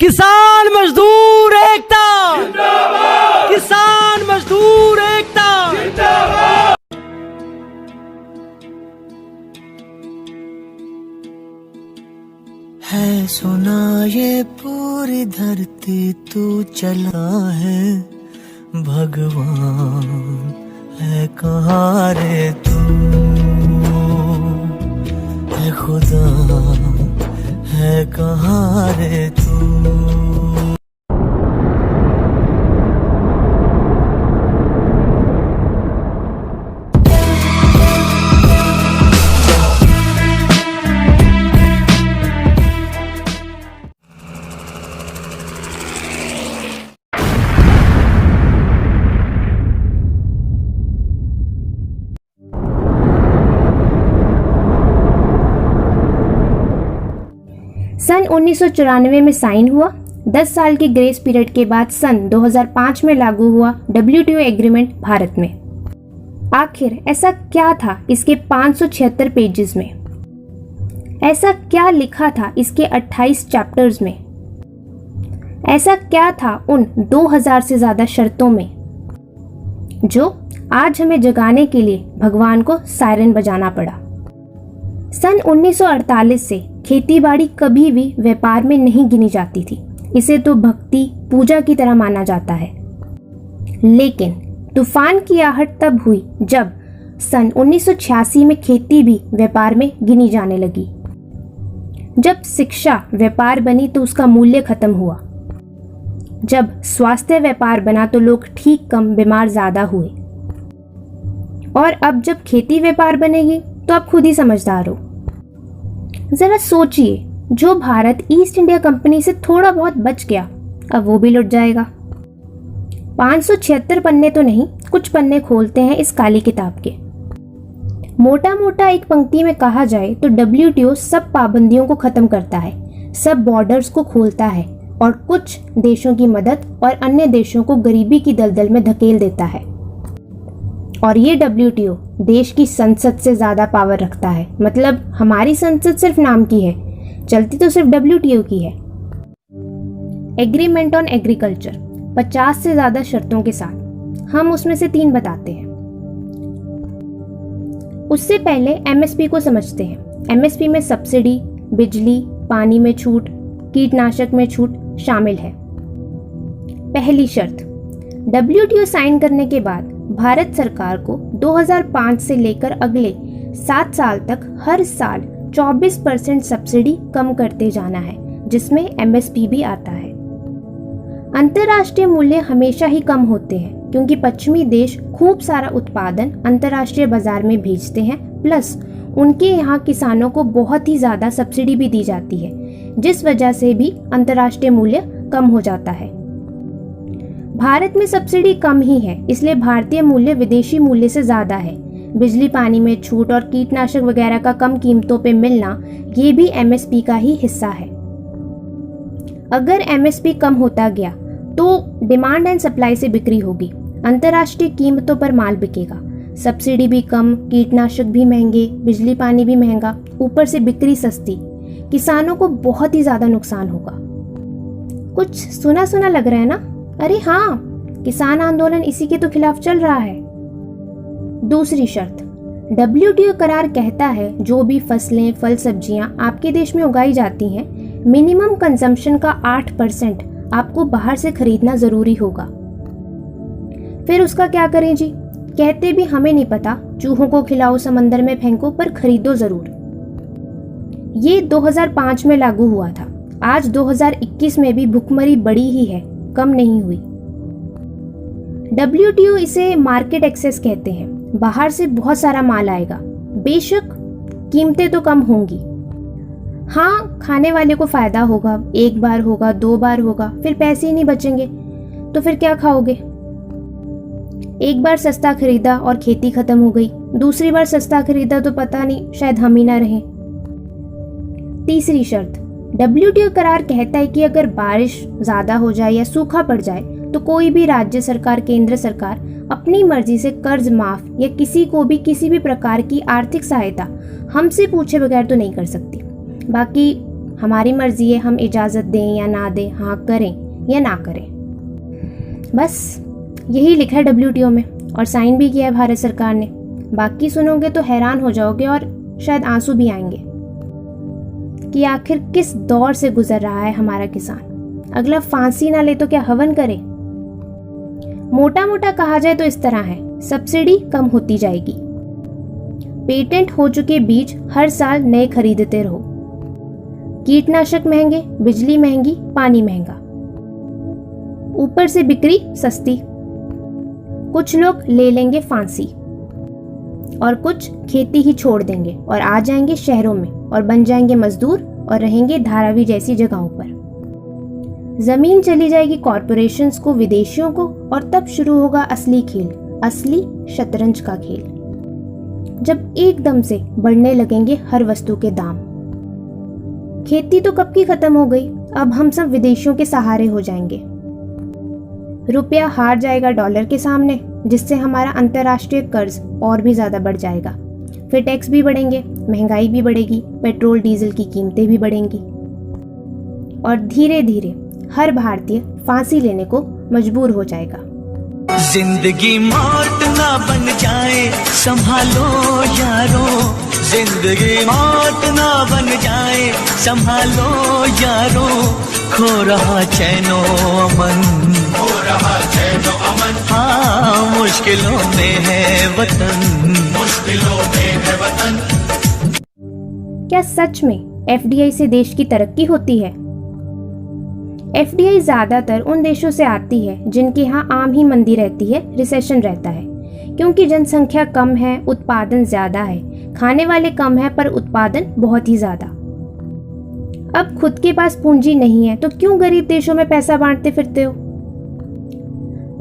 किसान मजदूर एकता जिंदाबाद, किसान मजदूर एकता जिंदाबाद। है सुना ये पूरी धरती तू चला है, भगवान है कहाँ रे तू, है खुदा है कहाँ रे तू। सन 1994 में साइन हुआ। 10 साल के ग्रेस पीरियड के बाद सन 2005 में लागू हुआ WTO एग्रीमेंट भारत में। आखिर ऐसा क्या था इसके 576 पेजेस में? ऐसा क्या लिखा था इसके 28 चैप्टर्स में? ऐसा क्या था उन 2000 से ज्यादा शर्तों में जो आज हमें जगाने के लिए भगवान को सायरन बजाना पड़ा? सन 1948 से खेतीबाड़ी कभी भी व्यापार में नहीं गिनी जाती थी। इसे तो भक्ति पूजा की तरह माना जाता है। लेकिन तूफान की आहट तब हुई जब सन 1986 में खेती भी व्यापार में गिनी जाने लगी। जब शिक्षा व्यापार बनी तो उसका मूल्य खत्म हुआ। जब स्वास्थ्य व्यापार बना तो लोग ठीक कम बीमार ज्यादा हुए। और अब जब खेती व्यापार बनेगी तो आप खुद ही समझदार हो। जरा सोचिए, जो भारत ईस्ट इंडिया कंपनी से थोड़ा बहुत बच गया अब वो भी लुट जाएगा। 576 पन्ने तो नहीं, कुछ पन्ने खोलते हैं इस काली किताब के। मोटा मोटा एक पंक्ति में कहा जाए तो WTO सब पाबंदियों को खत्म करता है, सब बॉर्डर्स को खोलता है और कुछ देशों की मदद और अन्य देशों को गरीबी की दलदल में धकेल देता है। और ये WTO देश की संसद से ज्यादा पावर रखता है। मतलब हमारी संसद सिर्फ नाम की है, चलती तो सिर्फ WTO की है। एग्रीमेंट ऑन एग्रीकल्चर 50 से ज्यादा शर्तों के साथ, हम उसमें से 3 बताते हैं। उससे पहले MSP को समझते हैं। MSP में सब्सिडी, बिजली, पानी में छूट, कीटनाशक में छूट शामिल है। पहली शर्त, WTO साइन करने के बाद भारत सरकार को 2005 से लेकर अगले 7 साल तक हर साल 24% सब्सिडी कम करते जाना है, जिसमें MSP भी आता है। अंतर्राष्ट्रीय मूल्य हमेशा ही कम होते हैं क्योंकि पश्चिमी देश खूब सारा उत्पादन अंतर्राष्ट्रीय बाजार में भेजते हैं, प्लस उनके यहाँ किसानों को बहुत ही ज्यादा सब्सिडी भी दी जाती है, जिस वजह से भी अंतर्राष्ट्रीय मूल्य कम हो जाता है। भारत में सब्सिडी कम ही है, इसलिए भारतीय मूल्य विदेशी मूल्य से ज्यादा है। बिजली पानी में छूट और कीटनाशक वगैरह का कम कीमतों पे मिलना, ये भी MSP का ही हिस्सा है। अगर MSP कम होता गया तो डिमांड एंड सप्लाई से बिक्री होगी, अंतर्राष्ट्रीय कीमतों पर माल बिकेगा। सब्सिडी भी कम, कीटनाशक भी महंगे, बिजली पानी भी महंगा, ऊपर से बिक्री सस्ती, किसानों को बहुत ही ज्यादा नुकसान होगा। कुछ सुना सुना लग रहा है ना? अरे हाँ, किसान आंदोलन इसी के तो खिलाफ चल रहा है। दूसरी शर्त, WTO करार कहता है जो भी फसलें, फल, सब्जियां आपके देश में उगाई जाती हैं, मिनिमम कंजम्पशन का 8% आपको बाहर से खरीदना जरूरी होगा। फिर उसका क्या करें जी? कहते भी हमें नहीं पता, चूहों को खिलाओ, समंदर में फेंको, पर खरीदो जरूर। ये 2005 में लागू हुआ था। आज 2021 में भी भुखमरी बड़ी ही है, कम नहीं हुई। WTO इसे मार्केट एक्सेस कहते हैं। बाहर से बहुत सारा माल आएगा, बेशक कीमतें तो कम होंगी। हाँ, खाने वाले को फायदा होगा, 1 बार होगा, 2 बार होगा, फिर पैसे ही नहीं बचेंगे तो फिर क्या खाओगे? एक बार सस्ता खरीदा और खेती खत्म हो गई, दूसरी बार सस्ता खरीदा तो पता नहीं, शायद हम ही ना रहें। तीसरी शर्त, WTO करार कहता है कि अगर बारिश ज्यादा हो जाए या सूखा पड़ जाए तो कोई भी राज्य सरकार, केंद्र सरकार अपनी मर्जी से कर्ज माफ या किसी को भी किसी भी प्रकार की आर्थिक सहायता हमसे पूछे बगैर तो नहीं कर सकती। बाकी हमारी मर्जी है हम इजाज़त दें या ना दें, हाँ करें या ना करें। बस यही लिखा है WTO में और साइन भी किया है भारत सरकार ने। बाकी सुनोगे तो हैरान हो जाओगे और शायद आंसू भी आएंगे कि आखिर किस दौर से गुजर रहा है हमारा किसान। अगला फांसी ना ले तो क्या हवन करे। मोटा मोटा कहा जाए तो इस तरह है, सब्सिडी कम होती जाएगी, पेटेंट हो चुके बीज हर साल नए खरीदते रहो, कीटनाशक महंगे, बिजली महंगी, पानी महंगा, ऊपर से बिक्री सस्ती। कुछ लोग ले लेंगे फांसी और कुछ खेती ही छोड़ देंगे और आ जाएंगे शहरों में और बन जाएंगे मजदूर और रहेंगे धारावी जैसी जगहों पर। जमीन चली जाएगी कॉरपोरेशंस को, विदेशियों को, और तब शुरू होगा असली खेल, असली शतरंज का खेल, जब एकदम से बढ़ने लगेंगे हर वस्तु के दाम। खेती तो कब की खत्म हो गई, अब हम सब विदेशियों के सहारे हो जाएंगे। रुपया हार जाएगा डॉलर के सामने, जिससे हमारा अंतर्राष्ट्रीय कर्ज और भी ज्यादा बढ़ जाएगा। फिर टैक्स भी बढ़ेंगे, महंगाई भी बढ़ेगी, पेट्रोल डीजल की कीमतें भी बढ़ेंगी और धीरे धीरे हर भारतीय फांसी लेने को मजबूर हो जाएगा। जिंदगी मौत ना बन जाए संभालो यारो, जिंदगी मौत ना बन जाए संभालो यारो, खो रहा चैनो अमन, खो रहा चैनो अमन, हाँ मुश्किलों में है वतन, मुश्किलों में है वतन। क्या सच में FDI से देश की तरक्की होती है? FDI ज्यादातर उन देशों से आती है जिनके यहाँ आम ही मंदी रहती है, रिसेशन रहता है, क्योंकि जनसंख्या कम है, उत्पादन ज्यादा है, खाने वाले कम है पर उत्पादन बहुत ही ज्यादा। अब खुद के पास पूंजी नहीं है तो क्यों गरीब देशों में पैसा बांटते फिरते हो?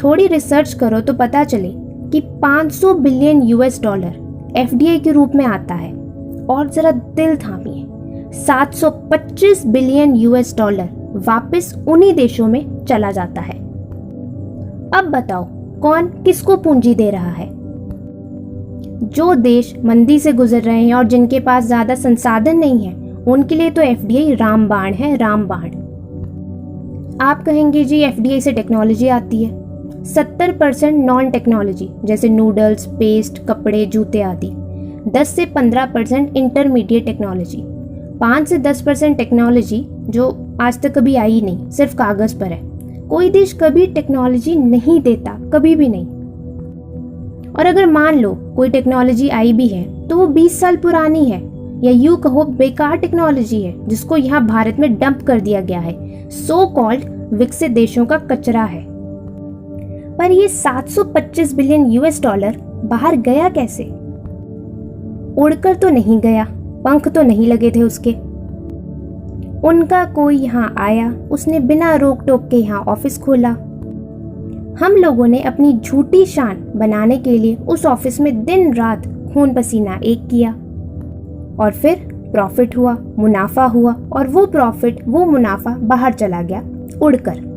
थोड़ी रिसर्च करो तो पता चले कि 500 बिलियन $, FDI के रूप में आता है। और जरा दिल थामिए, 725 बिलियन $, वापस उन्हीं देशों में चला जाता है। अब बताओ कौन किसको पूंजी दे रहा है? जो देश मंदी से गुजर रहे हैं और जिनके पास ज्यादा संसाधन नहीं है, उनके लिए तो FDI रामबाण है, रामबाण। आप कहेंगे जी FDI से टेक्नोलॉजी आती है। 70% नॉन टेक्नोलॉजी जैसे नूडल्स, पेस्ट, कपड़े, जूते आदि। 10 से 15% इंटरमीडिएट टेक्नोलॉजी। 5 से 10% टेक्नोलॉजी जो आज तक कभी आई नहीं, सिर्फ कागज पर है। कोई देश कभी टेक्नोलॉजी नहीं देता, कभी भी नहीं। और अगर मान लो कोई टेक्नोलॉजी आई भी है तो वो 20 साल पुरानी है, या यूं कहो बेकार टेक्नोलॉजी है जिसको यहाँ भारत में डंप कर दिया गया है, सो कॉल्ड विकसित देशों का कचरा है। पर ये 725 बिलियन $, बाहर गया कैसे? उड़कर तो नहीं गया, पंख तो नहीं लगे थे उसके। उनका कोई यहाँ आया, उसने बिना रोक टोक के यहाँ ऑफिस खोला। हम लोगों ने अपनी झूठी शान बनाने के लिए उस ऑफिस में दिन रात खून पसीना एक किया, और फिर प्रॉफिट हुआ, मुनाफा हुआ, और वो प्रॉफिट, वो मुनाफा बाहर चला गया उड़कर।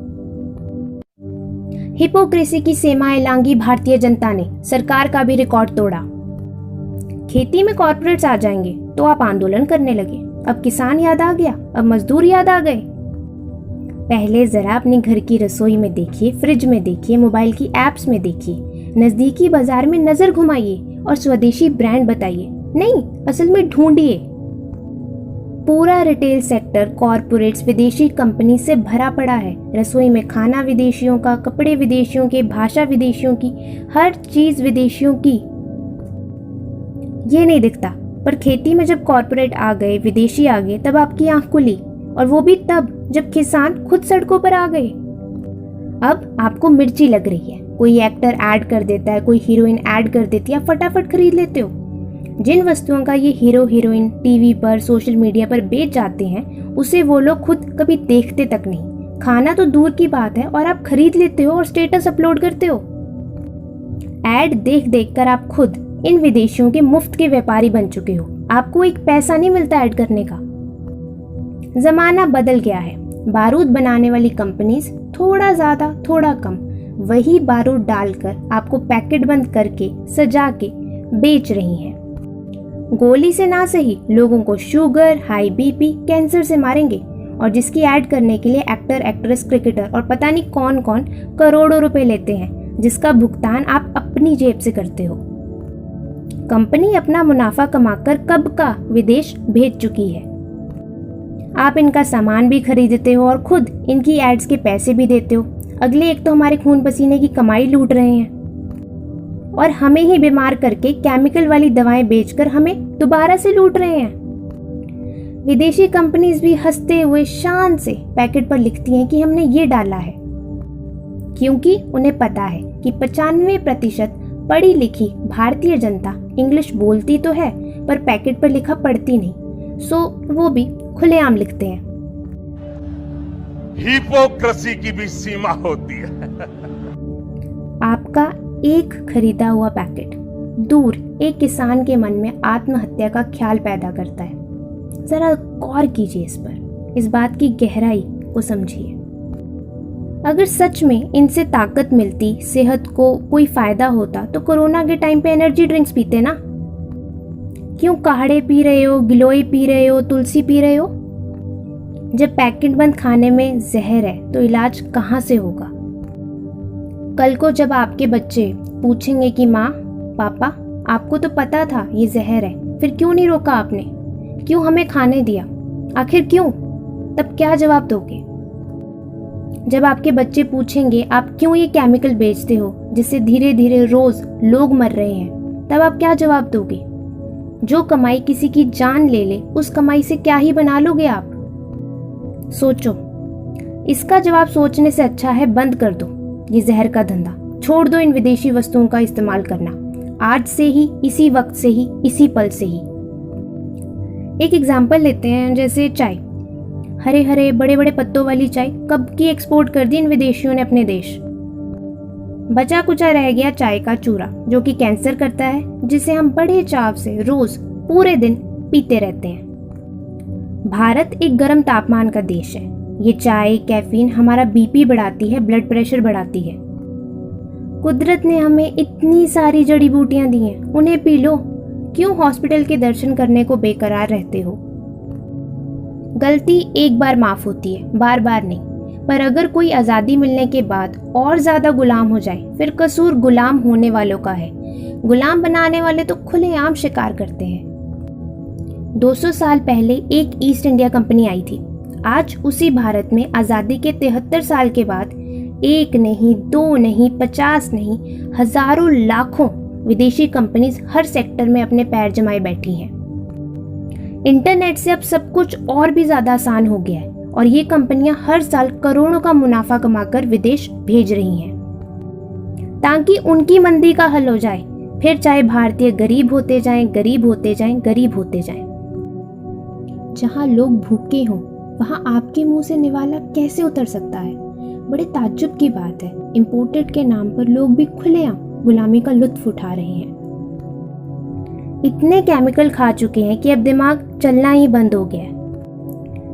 हिपोक्रेसी की सीमाएं लांघी भारतीय जनता ने, सरकार का भी रिकॉर्ड तोड़ा। खेती में कॉर्पोरेट्स आ जाएंगे तो आप आंदोलन करने लगे। अब किसान याद आ गया, अब मजदूर याद आ गए। पहले जरा अपने घर की रसोई में देखिए, फ्रिज में देखिए, मोबाइल की एप्स में देखिए, नजदीकी बाजार में नजर घुमाइए और स्वदेशी ब्रांड बताइए। नहीं, असल में ढूंढिए। पूरा रिटेल सेक्टर कॉर्पोरेट्स विदेशी कंपनी से भरा पड़ा है। रसोई में खाना विदेशियों का, कपड़े विदेशियों के, भाषा विदेशियों की, हर चीज विदेशियों की। ये नहीं दिखता, पर खेती में जब कॉर्पोरेट आ गए, विदेशी आ गए, तब आपकी आंख खुली, और वो भी तब जब किसान खुद सड़कों पर आ गए। अब आपको मिर्ची लग रही है, कोई एक्टर ऐड कर देता है, कोई हीरोइन ऐड कर देती है, आप फटाफट खरीद लेते हो। जिन वस्तुओं का ये हीरो हीरोइन टीवी पर, सोशल मीडिया पर बेच जाते हैं, उसे वो लोग खुद कभी देखते तक नहीं। खाना तो दूर की बात है, और आप खरीद लेते हो और स्टेटस अपलोड करते हो। ऐड देख देख कर आप खुद इन विदेशियों के मुफ्त के व्यापारी बन चुके हो। आपको एक पैसा नहीं मिलता ऐड करने का। जमाना बदल गया है। बारूद बनाने वाली कंपनीज थोड़ा ज्यादा थोड़ा कम वही बारूद डालकर आपको पैकेट बंद करके सजा के बेच रही हैं। गोली से ना सही लोगों को शुगर, हाई बीपी, कैंसर से मारेंगे, और जिसकी ऐड करने के लिए एक्टर, एक्ट्रेस, क्रिकेटर और पता नहीं कौन कौन करोड़ों रुपए लेते हैं, जिसका भुगतान आप अपनी जेब से करते हो। कंपनी अपना मुनाफा कमाकर कब का विदेश भेज चुकी है। आप इनका सामान भी खरीदते हो और खुद इनकी एड्स के पैसे भी देते हो। अगले एक तो हमारे खून पसीने की कमाई लूट रहे हैं और हमें ही बीमार करके केमिकल वाली दवाएं बेचकर हमें दोबारा से लूट रहे हैं। विदेशी कंपनीज भी हंसते हुए शान से पैकेट पर लिखती हैं कि हमने ये डाला है, क्योंकि उन्हें पता है कि 95% पढ़ी लिखी भारतीय जनता इंग्लिश बोलती तो है पर पैकेट पर लिखा पढ़ती नहीं, सो वो भी खुलेआम लिखते हैं। हिपोक्रेसी की भी सीमा होती है। आपका एक खरीदा हुआ पैकेट दूर एक किसान के मन में आत्महत्या का ख्याल पैदा करता है। जरा गौर कीजिए इस पर, इस बात की गहराई को समझिए। अगर सच में इनसे ताकत मिलती, सेहत को कोई फायदा होता तो कोरोना के टाइम पे एनर्जी ड्रिंक्स पीते ना। क्यों काढ़े पी रहे हो, गिलोय पी रहे हो, तुलसी पी रहे हो? जब पैकेट बंद खाने में जहर है तो इलाज कहाँ से होगा? कल को जब आपके बच्चे पूछेंगे कि माँ, पापा, आपको तो पता था ये जहर है, फिर क्यों नहीं रोका आपने, क्यों हमें खाने दिया, आखिर क्यों? तब क्या जवाब दोगे? जब आपके बच्चे पूछेंगे आप क्यों ये केमिकल बेचते हो जिससे धीरे धीरे रोज लोग मर रहे हैं, तब आप क्या जवाब दोगे? जो कमाई किसी की जान ले ले, उस कमाई से क्या ही बना लोगे आप? सोचो। इसका जवाब सोचने से अच्छा है बंद कर दो ये जहर का धंधा, छोड़ दो इन विदेशी वस्तुओं का इस्तेमाल करना, आज से ही, इसी वक्त से ही, इसी पल से ही। एक एग्जाम्पल लेते हैं, जैसे चाय। हरे हरे बड़े बड़े पत्तों वाली चाय कब की एक्सपोर्ट कर दी इन विदेशियों ने अपने देश। बचा कुचा रह गया चाय का चूरा, जो कि कैंसर करता है, जिसे हम बड़े चाव से रोज पूरे दिन पीते रहते हैं। भारत एक गर्म तापमान का देश है। ये चाय, कैफीन हमारा बीपी बढ़ाती है, ब्लड प्रेशर बढ़ाती है। कुदरत ने हमें इतनी सारी जड़ी बूटियां दी हैं, उन्हें पी लो। क्यों हॉस्पिटल के दर्शन करने को बेकरार रहते हो? गलती एक बार माफ होती है, बार बार नहीं। पर अगर कोई आज़ादी मिलने के बाद और ज़्यादा गुलाम हो जाए, फिर कसूर गुलाम होने वालों का है। गुलाम बनाने वाले तो खुलेआम शिकार करते हैं। 200 साल पहले एक ईस्ट इंडिया कंपनी आई थी। आज उसी भारत में आज़ादी के 73 साल के बाद एक नहीं, दो नहीं, 50 नहीं, हजारों लाखों विदेशी कंपनीज हर सेक्टर में अपने पैर जमाए बैठी हैं। इंटरनेट से अब सब कुछ और भी ज़्यादा आसान हो गया है और ये कंपनियां हर साल करोड़ों का मुनाफा कमाकर विदेश भेज रही हैं, ताकि उनकी मंदी का हल हो जाए। फिर चाहे भारतीय गरीब होते जाएं, गरीब होते जाएं, गरीब होते जाएं। जहां लोग भूखे हों, वहां आपके मुंह से निवाला कैसे उतर सकता है? बड़े ताज्जुब की बात है। इंपोर्टेड के नाम पर लोग भी खुलेआम गुलामी का लुत्फ उठा रहे हैं। इतने केमिकल खा चुके हैं कि अब दिमाग चलना ही बंद हो गया है।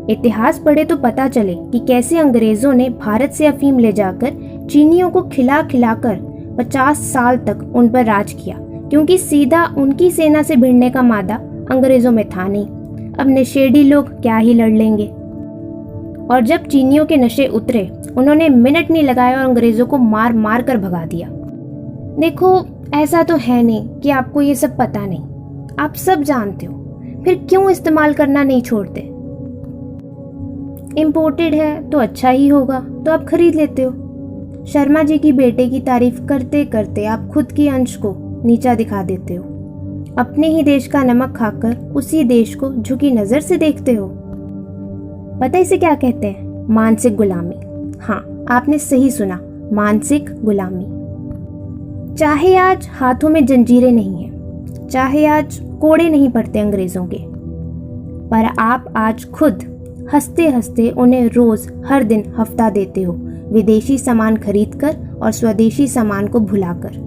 इतिहास पढ़े तो पता चले कि कैसे अंग्रेजों ने भारत से अफीम ले जाकर चीनियों को खिला खिलाकर 50 साल तक उन पर राज किया, क्योंकि सीधा उनकी सेना से भिड़ने का मादा अंग्रेजों में था नहीं। अब नशेड़ी लोग क्या ही लड़ लेंगे। और जब चीनियों के नशे उतरे, उन्होंने मिनट नहीं लगाया और अंग्रेजों को मार मार कर भगा दिया। देखो, ऐसा तो है नहीं कि आपको ये सब पता नहीं, आप सब जानते हो, फिर क्यों इस्तेमाल करना नहीं छोड़ते? इम्पोर्टेड है तो अच्छा ही होगा, तो आप खरीद लेते हो। शर्मा जी की बेटे की तारीफ करते करते आप खुद की अंश को नीचा दिखा देते हो। अपने ही देश का नमक खाकर उसी देश को झुकी नजर से देखते हो। पता इसे क्या कहते हैं? मानसिक गुलामी। हाँ, आपने सही सुना, मानसिक गुलामी। चाहे आज हाथों में जंजीरें नहीं हैं, चाहे आज कोड़े नहीं पड़ते अंग्रेजों के, पर आप आज खुद हंसते हंसते उन्हें रोज हर दिन हफ्ता देते हो, विदेशी सामान खरीदकर और स्वदेशी सामान को भुलाकर।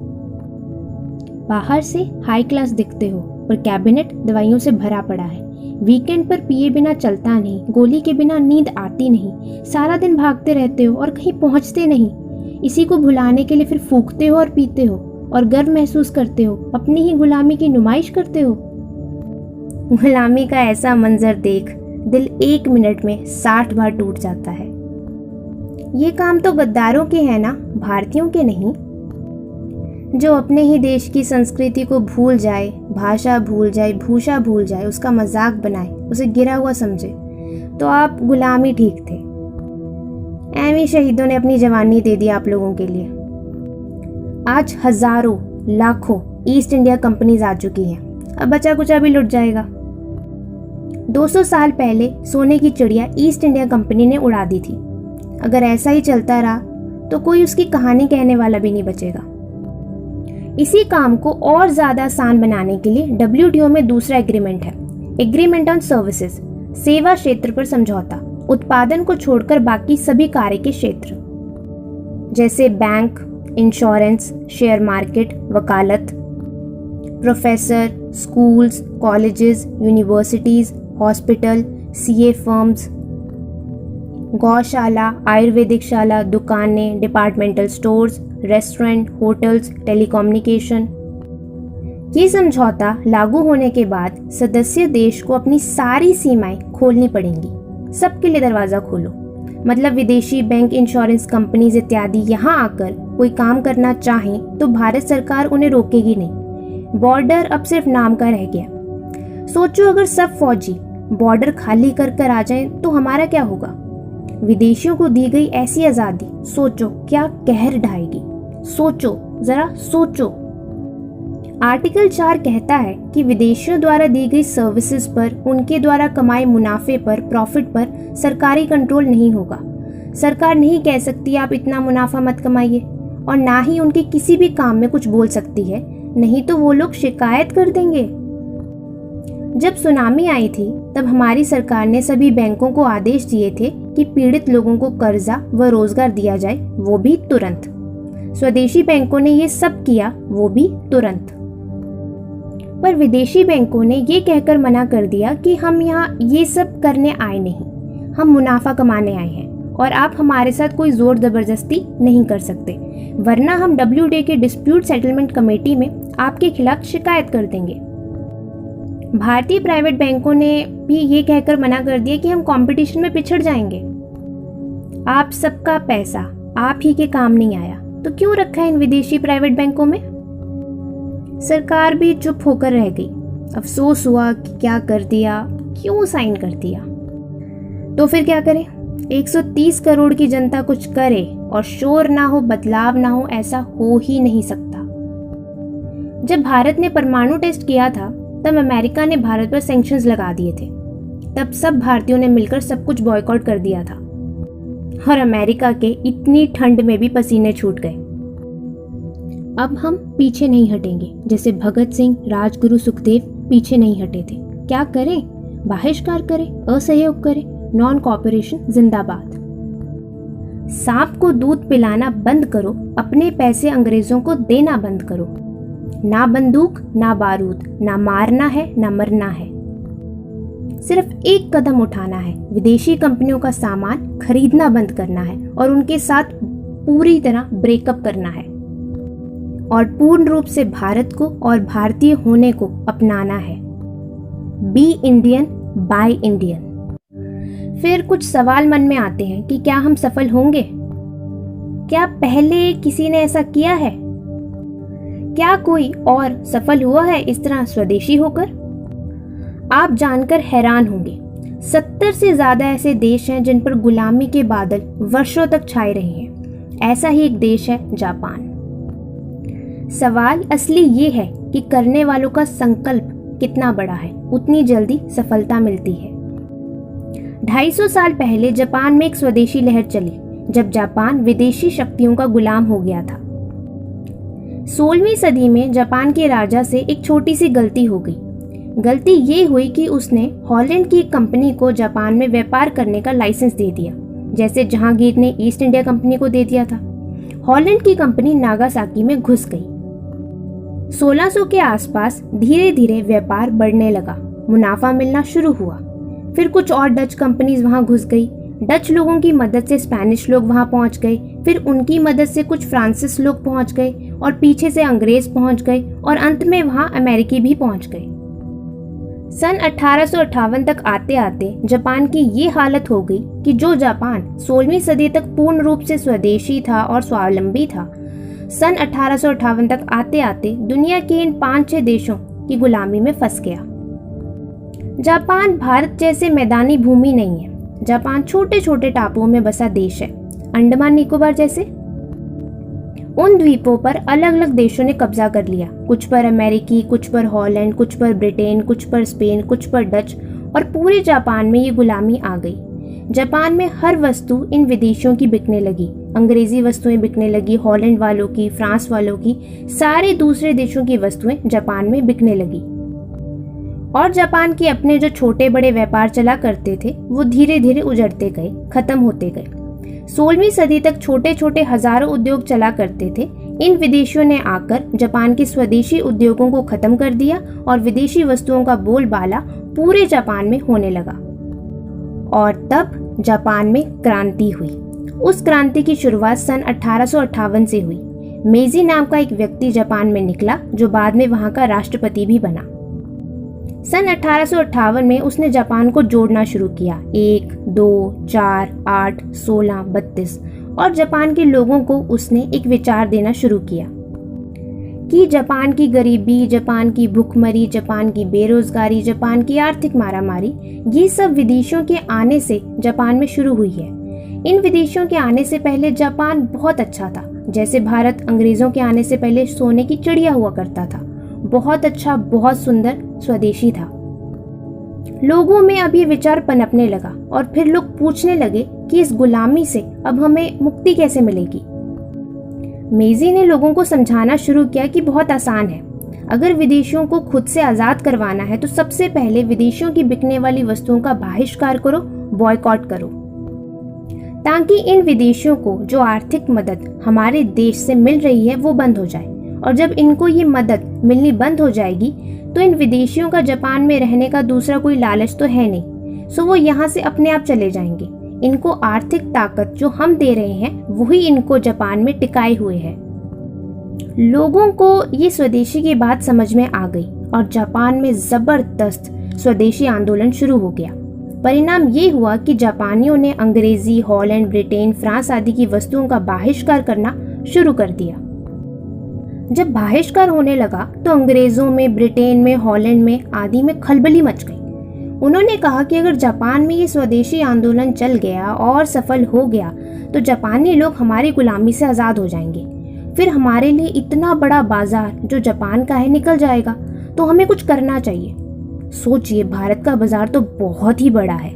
बाहर से हाई क्लास दिखते हो, पर कैबिनेट दवाइयों से भरा पड़ा है। वीकेंड पर पिए बिना चलता नहीं, गोली के बिना नींद आती नहीं, सारा दिन भागते रहते हो और कहीं पहुंचते नहीं। इसी को भुलाने के लिए फिर फूकते हो और पीते हो और गर्व महसूस करते हो, अपनी ही गुलामी की नुमाइश करते हो। गुलामी का ऐसा मंजर देख दिल 1 मिनट में 60 बार टूट जाता है। ये काम तो गद्दारों के हैं ना, भारतीयों के नहीं। जो अपने ही देश की संस्कृति को भूल जाए, भाषा भूल जाए, भूषा भूल जाए, उसका मजाक बनाए, उसे गिरा हुआ समझे, तो आप गुलाम ही ठीक थे। ऐवी शहीदों ने अपनी जवानी दे दी आप लोगों के लिए। आज हजारों लाखों ईस्ट इंडिया कंपनीज आ चुकी हैं, अब बचा कुचा भी लुट जाएगा। 200 साल पहले सोने की चिड़िया ईस्ट इंडिया कंपनी ने उड़ा दी थी। अगर ऐसा ही चलता रहा तो कोई उसकी कहानी कहने वाला भी नहीं बचेगा। इसी काम को और ज्यादा आसान बनाने के लिए WTO में दूसरा एग्रीमेंट है, एग्रीमेंट ऑन सर्विसेज, सेवा क्षेत्र पर समझौता, उत्पादन को छोड़कर बाकी सभी कार्य के क्षेत्र जैसे बैंक, इंश्योरेंस, शेयर मार्केट, वकालत, professor, schools, colleges, universities, hospital, CA firms, गौशाला, आयुर्वेदिक शाला, दुकानें, departmental stores, restaurant, hotels, telecommunication. ये समझौता लागू होने के बाद सदस्य देश को अपनी सारी सीमाएं खोलनी पड़ेंगी। सबके लिए दरवाजा खोलो, मतलब विदेशी बैंक, इंश्योरेंस कंपनीज इत्यादि यहाँ आकर कोई काम करना चाहें तो भारत सरकार उन्हें रोकेगी नहीं। बॉर्डर अब सिर्फ नाम का रह गया। सोचो अगर सब फौजी बॉर्डर खाली कर आ जाएं तो हमारा क्या होगा। विदेशियों को दी गई ऐसी आजादी सोचो क्या कहर ढाएगी। सोचो, जरा सोचो। आर्टिकल 4 कहता है कि विदेशियों द्वारा दी गई सर्विसेज पर, उनके द्वारा कमाए मुनाफे पर, प्रॉफिट पर सरकारी कंट्रोल नहीं होगा। सरकार नहीं कह सकती आप इतना मुनाफा मत कमाइए, और ना ही उनके किसी भी काम में कुछ बोल सकती है, नहीं तो वो लोग शिकायत कर देंगे। जब सुनामी आई थी तब हमारी सरकार ने सभी बैंकों को आदेश दिए थे कि पीड़ित लोगों को कर्जा व रोजगार दिया जाए, वो भी तुरंत। स्वदेशी बैंकों ने ये सब किया, वो भी तुरंत। पर विदेशी बैंकों ने ये कहकर मना कर दिया कि हम यहाँ ये सब करने आए नहीं, हम मुनाफा कमाने आए हैं और आप हमारे साथ कोई जोर जबरदस्ती नहीं कर सकते, वरना हम WTO के डिस्प्यूट सेटलमेंट कमेटी में आपके खिलाफ शिकायत कर देंगे। भारतीय प्राइवेट बैंकों ने भी ये कहकर मना कर दिया कि हम कंपटीशन में पिछड़ जाएंगे। आप सबका पैसा आप ही के काम नहीं आया तो क्यों रखा है इन विदेशी प्राइवेट बैंकों में। सरकार भी चुप होकर रह गई। अफसोस हुआ कि क्या कर दिया, क्यों साइन कर दिया। तो फिर क्या करें। 130 करोड़ की जनता कुछ करे और शोर ना हो, बदलाव ना हो, ऐसा हो ही नहीं सकता। जब भारत ने परमाणु टेस्ट किया था तब अमेरिका ने भारत पर सैंक्शंस लगा दिए थे। तब सब भारतीयों ने मिलकर सब कुछ बॉयकॉट कर दिया था और अमेरिका के इतनी ठंड में भी पसीने छूट गए। अब हम पीछे नहीं हटेंगे, जैसे भगत सिंह, राजगुरु, सुखदेव पीछे नहीं हटे थे। क्या करें, बहिष्कार करें, असहयोग करें, नॉन कॉपरेशन जिंदाबाद। सांप को दूध पिलाना बंद करो, अपने पैसे अंग्रेजों को देना बंद करो। ना बंदूक, ना बारूद, ना मारना है, ना मरना है। सिर्फ एक कदम उठाना है, विदेशी कंपनियों का सामान खरीदना बंद करना है और उनके साथ पूरी तरह ब्रेकअप करना है और पूर्ण रूप से भारत को और भारतीय होने को अपनाना है। Be Indian, buy Indian. फिर कुछ सवाल मन में आते हैं कि क्या हम सफल होंगे? क्या पहले किसी ने ऐसा किया है? क्या कोई और सफल हुआ है इस तरह स्वदेशी होकर? आप जानकर हैरान होंगे, 70 से ज्यादा ऐसे देश हैं जिन पर गुलामी के बादल वर्षों तक छाए रहे हैं। ऐसा ही एक देश है जापान। सवाल असली ये है कि करने वालों का संकल्प कितना बड़ा है, उतनी जल्दी सफलता मिलती है। 250 साल पहले जापान में एक स्वदेशी लहर चली, जब जापान विदेशी शक्तियों का गुलाम हो गया था। 16वीं सदी में जापान के राजा से एक छोटी सी गलती हो गई। गलती ये हुई कि उसने हॉलैंड की एक कंपनी को जापान में व्यापार करने का लाइसेंस दे दिया, जैसे जहांगीर ने ईस्ट इंडिया कंपनी को दे दिया था। हॉलैंड की कंपनी नागासाकी में घुस गई। 1600 के आसपास धीरे धीरे व्यापार बढ़ने लगा, मुनाफा मिलना शुरू हुआ। फिर कुछ और डच कंपनीज वहां घुस गई। डच लोगों की मदद से स्पेनिश लोग वहां पहुंच गए, फिर उनकी मदद से कुछ फ्रांसीसी लोग पहुंच गए और पीछे से अंग्रेज पहुंच गए और अंत में वहां अमेरिकी भी पहुंच गए। सन 1858 तक आते आते जापान की ये हालत हो गई कि जो जापान 16वीं सदी तक पूर्ण रूप से स्वदेशी था और स्वावलंबी था, सन 1858 तक आते आते दुनिया के इन 5-6 देशों की गुलामी में फंस गया। जापान भारत जैसे मैदानी भूमि नहीं है। जापान छोटे छोटे टापुओं में बसा देश है, अंडमान निकोबार जैसे। उन द्वीपों पर अलग अलग देशों ने कब्जा कर लिया, कुछ पर अमेरिकी, कुछ पर हॉलैंड, कुछ पर ब्रिटेन, कुछ पर स्पेन, कुछ पर डच, और पूरे जापान में ये गुलामी आ गई। जापान में हर वस्तु इन विदेशियों की बिकने लगी। अंग्रेजी वस्तुएं बिकने लगी, हॉलैंड वालों की, फ्रांस वालों की, सारे दूसरे देशों की वस्तुएं जापान में बिकने लगी। और जापान के अपने जो छोटे बड़े व्यापार चला करते थे वो धीरे धीरे उजड़ते गए, खत्म होते गए। 16वीं सदी तक छोटे छोटे हजारों उद्योग चला करते थे। इन विदेशियों ने आकर जापान के स्वदेशी उद्योगों को खत्म कर दिया और विदेशी वस्तुओं का बोलबाला पूरे जापान में होने लगा। और तब जापान में क्रांति हुई। उस क्रांति की शुरुआत सन 1858 से हुई। मेजी नाम का एक व्यक्ति जापान में निकला जो बाद में वहां का राष्ट्रपति भी बना। सन 1858 में उसने जापान को जोड़ना शुरू किया, 1, 2, 4, 8, 16, 32, और जापान के लोगों को उसने एक विचार देना शुरू किया कि जापान की गरीबी, जापान की भूखमरी, जापान की बेरोजगारी, जापान की आर्थिक मारामारी, ये सब विदेशियों के आने से जापान में शुरू हुई है। इन विदेशियों के आने से पहले जापान बहुत अच्छा था, जैसे भारत अंग्रेजों के आने से पहले सोने की चिड़िया हुआ करता था। बहुत अच्छा, बहुत सुंदर, स्वदेशी था। लोगों में अब ये विचार पनपने लगा और फिर लोग पूछने लगे कि इस गुलामी से अब हमें मुक्ति कैसे मिलेगी। मेजी ने लोगों को समझाना शुरू किया कि बहुत आसान है। अगर विदेशियों को खुद से आजाद करवाना है तो सबसे पहले विदेशियों की बिकने वाली वस्तुओं का बहिष्कार करो, बॉयकॉट करो, ताकि इन विदेशियों को जो आर्थिक मदद हमारे देश से मिल रही है वो बंद हो जाए। और जब इनको ये मदद मिलनी बंद हो जाएगी तो इन विदेशियों का जापान में रहने का दूसरा कोई लालच तो है नहीं, सो वो यहाँ से अपने आप चले जाएंगे। इनको आर्थिक ताकत जो हम दे रहे हैं वही इनको जापान में टिकाए हुए है। लोगों को ये स्वदेशी की बात समझ में आ गई और जापान में जबरदस्त स्वदेशी आंदोलन शुरू हो गया। परिणाम ये हुआ कि जापानियों ने अंग्रेजी, हॉलैंड, ब्रिटेन, फ्रांस आदि की वस्तुओं का बहिष्कार करना शुरू कर दिया। जब बहिष्कार होने लगा तो अंग्रेजों में, ब्रिटेन में, हॉलैंड में आदि में खलबली मच गई। उन्होंने कहा कि अगर जापान में ये स्वदेशी आंदोलन चल गया और सफल हो गया तो जापानी लोग हमारी गुलामी से आज़ाद हो जाएंगे। फिर हमारे लिए इतना बड़ा बाजार जो जापान का है निकल जाएगा, तो हमें कुछ करना चाहिए। सोचिए, भारत का बाजार तो बहुत ही बड़ा है।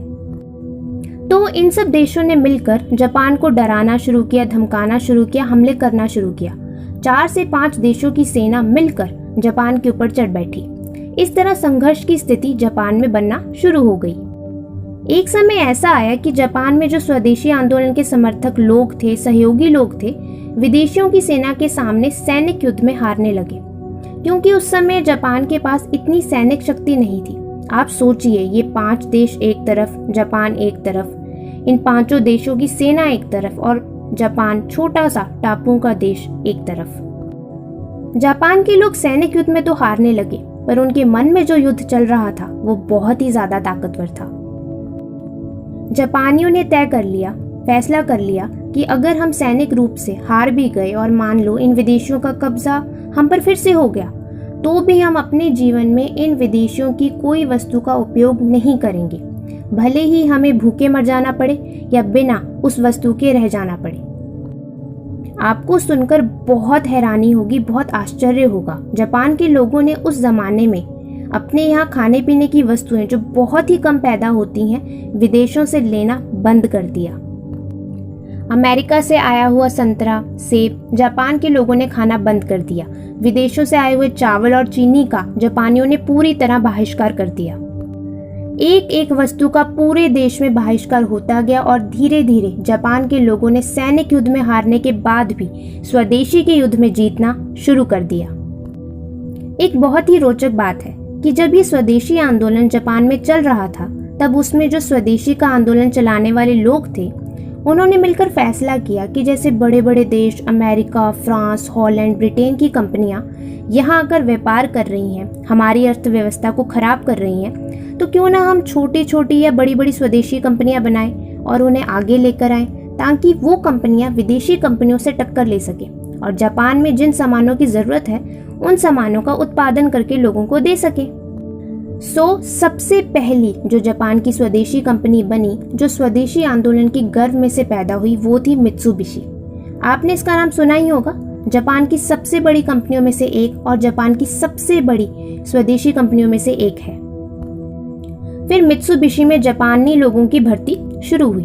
तो इन सब देशों ने मिलकर जापान को डराना शुरू किया, धमकाना शुरू किया, हमले करना शुरू किया। 4 से 5 देशों की सेना मिलकर जापान के ऊपर चढ़ बैठी। इस तरह संघर्ष की स्थिति जापान में बनना शुरू हो गई। एक समय ऐसा आया कि जापान में जो स्वदेशी आंदोलन के समर्थक लोग थे, सहयोगी लोग थे, विदेशियों की सेना के सामने सैनिक युद्ध में हारने लगे, क्योंकि उस समय जापान के पास इतनी सैनिक शक्ति नहीं थी। आप सोचिए, ये 5 देश एक तरफ, जापान एक तरफ, इन 5 देशों की सेना एक तरफ और जापान छोटा सा टापुओं का देश एक तरफ। जापान के लोग सैनिक युद्ध में तो हारने लगे, पर उनके मन में जो युद्ध चल रहा था वो बहुत ही ज्यादा ताकतवर था। जापानियों ने तय कर लिया, फैसला कर लिया कि अगर हम सैनिक रूप से हार भी गए और मान लो इन विदेशियों का कब्जा हम पर फिर से हो गया, तो भी हम अपने जीवन में इन विदेशियों की कोई वस्तु का उपयोग नहीं करेंगे, भले ही हमें भूखे मर जाना पड़े या बिना उस वस्तु के रह जाना पड़े। आपको सुनकर बहुत हैरानी होगी, बहुत आश्चर्य होगा। जापान के लोगों ने उस जमाने में अपने यहाँ खाने पीने की वस्तुएं जो बहुत ही कम पैदा होती हैं, विदेशों से लेना बंद कर दिया। अमेरिका से आया हुआ संतरा, सेब जापान के लोगों ने खाना बंद कर दिया। विदेशों से आए हुए चावल और चीनी का जापानियों ने पूरी तरह बहिष्कार कर दिया। एक एक वस्तु का पूरे देश में बहिष्कार होता गया और धीरे धीरे जापान के लोगों ने सैनिक युद्ध में हारने के बाद भी स्वदेशी के युद्ध में जीतना शुरू कर दिया। एक बहुत ही रोचक बात है कि जब ये स्वदेशी आंदोलन जापान में चल रहा था, तब उसमें जो स्वदेशी का आंदोलन चलाने वाले लोग थे, उन्होंने मिलकर फैसला किया कि जैसे बड़े बड़े देश अमेरिका, फ्रांस, हॉलैंड, ब्रिटेन की कंपनियां यहाँ आकर व्यापार कर रही हैं, हमारी अर्थव्यवस्था को खराब कर रही हैं, तो क्यों ना हम छोटी छोटी या बड़ी बड़ी स्वदेशी कंपनियां बनाएं और उन्हें आगे लेकर आएं, ताकि वो कंपनियां विदेशी कंपनियों से टक्कर ले सकें और जापान में जिन सामानों की ज़रूरत है उन सामानों का उत्पादन करके लोगों को दे सकें। सबसे पहली जो जापान की स्वदेशी कंपनी बनी, जो स्वदेशी आंदोलन की गर्भ में से पैदा हुई, वो थी मित्सुबिशी। आपने इसका नाम सुना ही होगा। जापान की सबसे बड़ी कंपनियों में से एक और जापान की सबसे बड़ी स्वदेशी कंपनियों में से एक है। फिर मित्सुबिशी में जापानी लोगों की भर्ती शुरू हुई।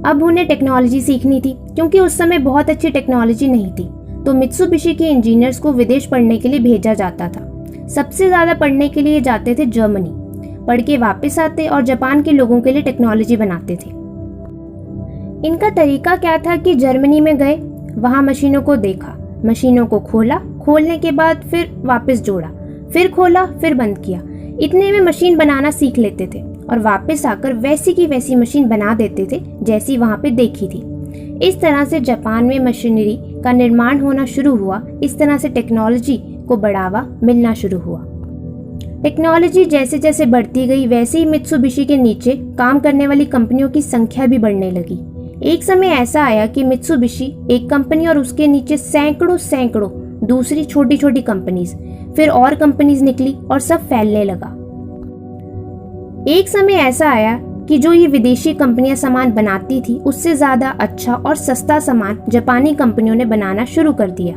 अब उन्हें टेक्नोलॉजी सीखनी थी, क्योंकि उस समय बहुत अच्छी टेक्नोलॉजी नहीं थी, तो मित्सुबिशी के इंजीनियर्स को विदेश पढ़ने के लिए भेजा जाता था। सबसे ज़्यादा पढ़ने के लिए जाते थे जर्मनी, पढ़ के वापस आते और जापान के लोगों के लिए टेक्नोलॉजी बनाते थे। इनका तरीका क्या था कि जर्मनी में गए, वहाँ मशीनों को देखा, मशीनों को खोला, खोलने के बाद फिर वापस जोड़ा, फिर खोला, फिर बंद किया। इतने में मशीन बनाना सीख लेते थे और वापस आकर वैसी की वैसी मशीन बना देते थे जैसी वहाँ पे देखी थी। इस तरह से जापान में मशीनरी का निर्माण होना शुरू हुआ। इस तरह से टेक्नोलॉजी को बढ़ावा मिलना शुरू हुआ। टेक्नोलॉजी जैसे जैसे बढ़ती गई, वैसे ही मित्सुबिशी के नीचे काम करने वाली कंपनियों की संख्या भी बढ़ने लगी। एक समय ऐसा आया कि मित्सुबिशी एक कंपनी और उसके नीचे सैकड़ों दूसरी छोटी छोटी कंपनीज, फिर और कंपनीज निकली और सब फैलने लगा। एक समय ऐसा आया कि जो ये विदेशी कंपनियां सामान बनाती थी, उससे ज्यादा अच्छा और सस्ता सामान जापानी कंपनियों ने बनाना शुरू कर दिया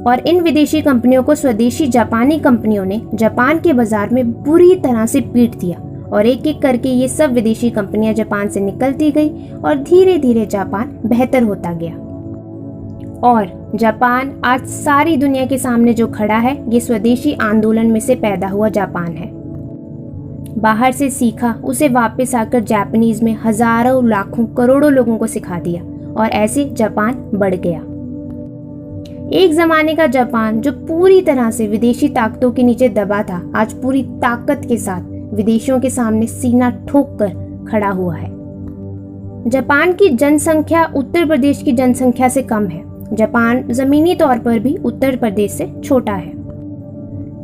और इन विदेशी कंपनियों को स्वदेशी जापानी कंपनियों ने जापान के बाजार में बुरी तरह से पीट दिया और एक एक करके ये सब विदेशी कंपनियां जापान से निकलती गई और धीरे धीरे जापान बेहतर होता गया। और जापान आज सारी दुनिया के सामने जो खड़ा है, ये स्वदेशी आंदोलन में से पैदा हुआ जापान है। बाहर से सीखा, उसे वापस आकर जापानीज में हजारों, लाखों, करोड़ों लोगों को सिखा दिया और ऐसे जापान बढ़ गया। एक जमाने का जापान जो पूरी तरह से विदेशी ताकतों के नीचे दबा था, आज पूरी ताकत के साथ विदेशियों के सामने सीना ठोक कर खड़ा हुआ है। जापान की जनसंख्या उत्तर प्रदेश की जनसंख्या से कम है। जापान जमीनी तौर पर भी उत्तर प्रदेश से छोटा है,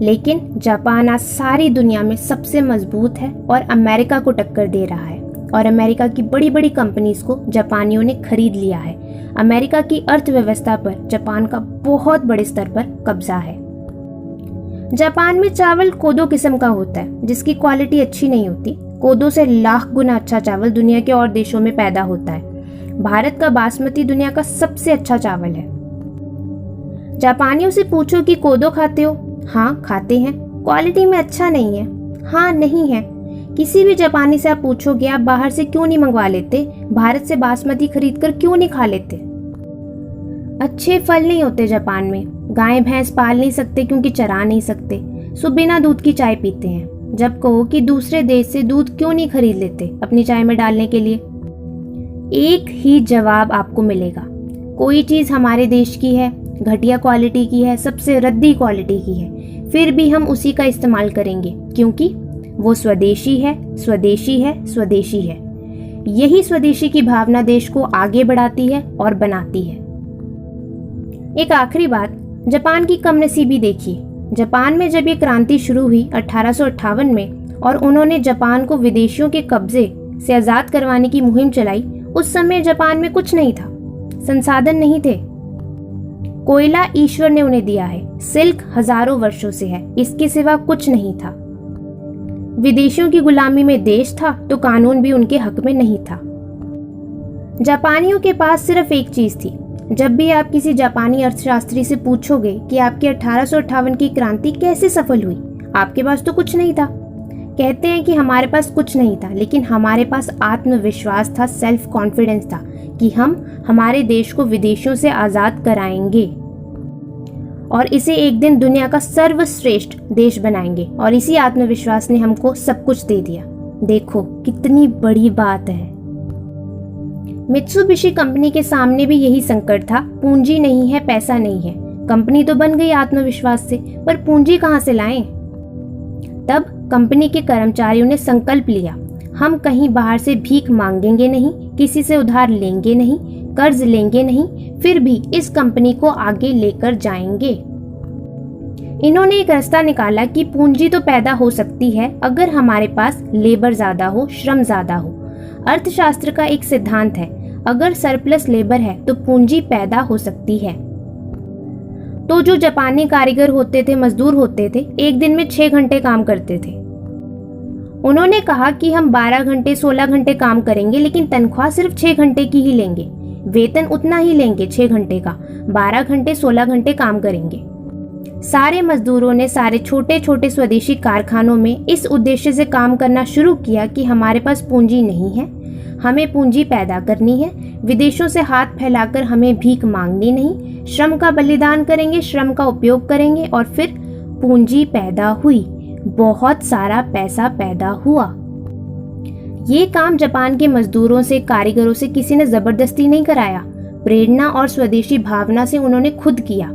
लेकिन जापान आज सारी दुनिया में सबसे मजबूत है और अमेरिका को टक्कर दे रहा है और अमेरिका की बड़ी बड़ी कंपनीज को जापानियों ने खरीद लिया है। अमेरिका की अर्थव्यवस्था पर जापान का बहुत बड़े स्तर पर कब्जा है। जापान में चावल कोदो किस्म का होता है, जिसकी क्वालिटी अच्छी नहीं होती। कोदो से लाख गुना अच्छा चावल दुनिया के और देशों में पैदा होता है। भारत का बासमती दुनिया का सबसे अच्छा चावल है। जापानियों से पूछो कि कोदो खाते हो? हाँ खाते हैं। क्वालिटी में अच्छा नहीं है? हाँ नहीं है। किसी भी जापानी से आप पूछोगे आप बाहर से क्यों नहीं मंगवा लेते, भारत से बासमती खरीद कर क्यों नहीं खा लेते? अच्छे फल नहीं होते जापान में। गाय भैंस पाल नहीं सकते क्योंकि चरा नहीं सकते। सो बिना दूध की चाय पीते हैं। जब कहो कि दूसरे देश से दूध क्यों नहीं खरीद लेते अपनी चाय में डालने के लिए, एक ही जवाब आपको मिलेगा, कोई चीज हमारे देश की है, घटिया क्वालिटी की है, सबसे रद्दी क्वालिटी की है, फिर भी हम उसी का इस्तेमाल करेंगे क्योंकि वो स्वदेशी है, स्वदेशी है, स्वदेशी है। यही स्वदेशी की भावना देश को आगे बढ़ाती है और बनाती है। एक आखिरी बात, जापान की कमनसीबी देखिए। जापान में जब ये क्रांति शुरू हुई 1858 में और उन्होंने जापान को विदेशियों के कब्जे से आजाद करवाने की मुहिम चलाई, उस समय जापान में कुछ नहीं था, संसाधन नहीं थे। कोयला ईश्वर ने उन्हें दिया है, सिल्क हजारों वर्षों से है, इसके सिवा कुछ नहीं था। विदेशियों की गुलामी में देश था तो कानून भी उनके हक में नहीं था। जापानियों के पास सिर्फ एक चीज थी। जब भी आप किसी जापानी अर्थशास्त्री से पूछोगे कि आपकी 1858 की क्रांति कैसे सफल हुई, आपके पास तो कुछ नहीं था। कहते हैं कि हमारे पास कुछ नहीं था, लेकिन हमारे पास आत्मविश्वास था, सेल्फ कॉन्फिडेंस था कि हम हमारे देश को विदेशियों से आजाद कराएंगे और इसे एक दिन दुनिया का सर्वश्रेष्ठ देश बनाएंगे। और इसी आत्मविश्वास ने हमको सब कुछ दे दिया। देखो कितनी बड़ी बात है। मित्सुबिशी कंपनी के सामने भी यही संकट था, पूंजी नहीं है, पैसा नहीं है। कंपनी तो बन गई आत्मविश्वास से, पर पूंजी कहां से लाएं? तब कंपनी के कर्मचारियों ने संकल्प लिया, हम कहीं बाहर से भीख मांगेंगे नहीं, किसी से उधार लेंगे नहीं, कर्ज लेंगे नहीं, फिर भी इस कंपनी को आगे लेकर जाएंगे। इन्होंने एक रास्ता निकाला कि पूंजी तो पैदा हो सकती है अगर हमारे पास लेबर ज्यादा हो, श्रम ज्यादा हो। अर्थशास्त्र का एक सिद्धांत है, अगर सरप्लस लेबर है तो पूंजी पैदा हो सकती है। तो जो जापानी कारीगर होते थे, मजदूर होते थे, एक दिन में 6 घंटे काम करते थे। उन्होंने कहा कि हम 12 घंटे 16 घंटे काम करेंगे, लेकिन तनख्वाह सिर्फ 6 घंटे की ही लेंगे, वेतन उतना ही लेंगे 6 घंटे का, 12 घंटे 16 घंटे काम करेंगे। सारे मजदूरों ने सारे छोटे छोटे स्वदेशी कारखानों में इस उद्देश्य से काम करना शुरू किया कि हमारे पास पूंजी नहीं है, हमें पूंजी पैदा करनी है, विदेशों से हाथ फैलाकर हमें भीख मांगनी नहीं, श्रम का बलिदान करेंगे, श्रम का उपयोग करेंगे और फिर पूंजी पैदा हुई, बहुत सारा पैसा पैदा हुआ। ये काम जापान के मजदूरों से, कारीगरों से किसी ने जबरदस्ती नहीं कराया, प्रेरणा और स्वदेशी भावना से उन्होंने खुद किया।